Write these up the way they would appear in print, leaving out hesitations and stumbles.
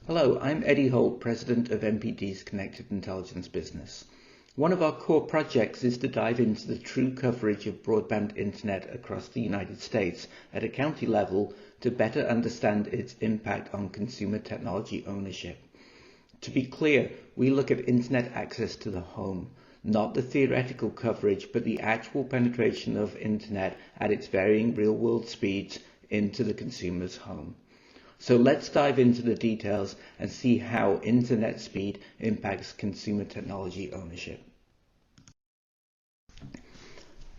Hello, I'm Eddie Holt, President of MPD's Connected Intelligence business. One of our core projects is to dive into the true coverage of broadband internet across the United States at a county level to better understand its impact on consumer technology ownership. To be clear, we look at internet access to the home, not the theoretical coverage, but the actual penetration of internet at its varying real-world speeds into the consumer's home. So let's dive into the details and see how internet speed impacts consumer technology ownership.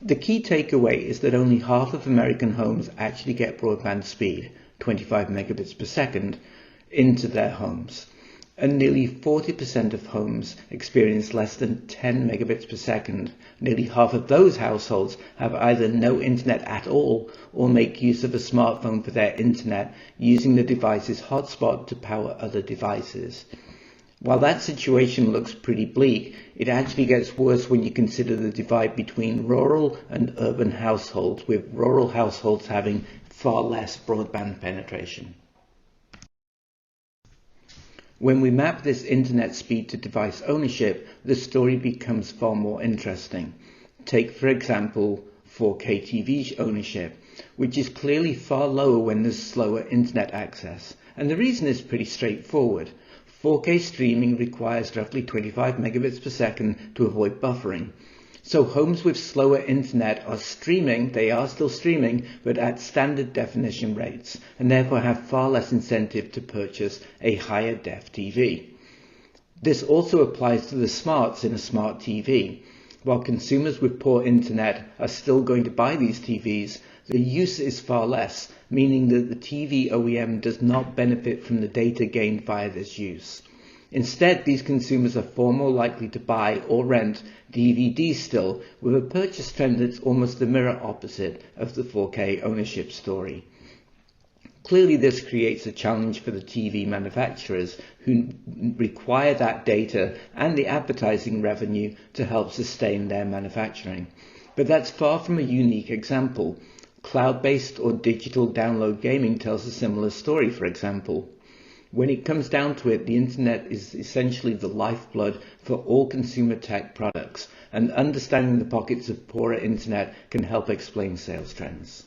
The key takeaway is that only half of American homes actually get broadband speed, 25 megabits per second, into their homes. And nearly 40% of homes experience less than 10 megabits per second. Nearly half of those households have either no internet at all or make use of a smartphone for their internet, using the device's hotspot to power other devices. While that situation looks pretty bleak, it actually gets worse when you consider the divide between rural and urban households, with rural households having far less broadband penetration. When we map this internet speed to device ownership, the story becomes far more interesting. Take, for example, 4K TV ownership, which is clearly far lower when there's slower internet access. And the reason is pretty straightforward. 4K streaming requires roughly 25 megabits per second to avoid buffering. So homes with slower internet are still streaming, but at standard definition rates, and therefore have far less incentive to purchase a higher def TV. This also applies to the smarts in a smart TV. While consumers with poor internet are still going to buy these TVs, the use is far less, meaning that the TV OEM does not benefit from the data gained via this use. Instead, these consumers are far more likely to buy or rent DVDs still, with a purchase trend that's almost the mirror opposite of the 4K ownership story. Clearly, this creates a challenge for the TV manufacturers, who require that data and the advertising revenue to help sustain their manufacturing. But that's far from a unique example. Cloud-based or digital download gaming tells a similar story, for example. When it comes down to it, the internet is essentially the lifeblood for all consumer tech products, and understanding the pockets of poorer internet can help explain sales trends.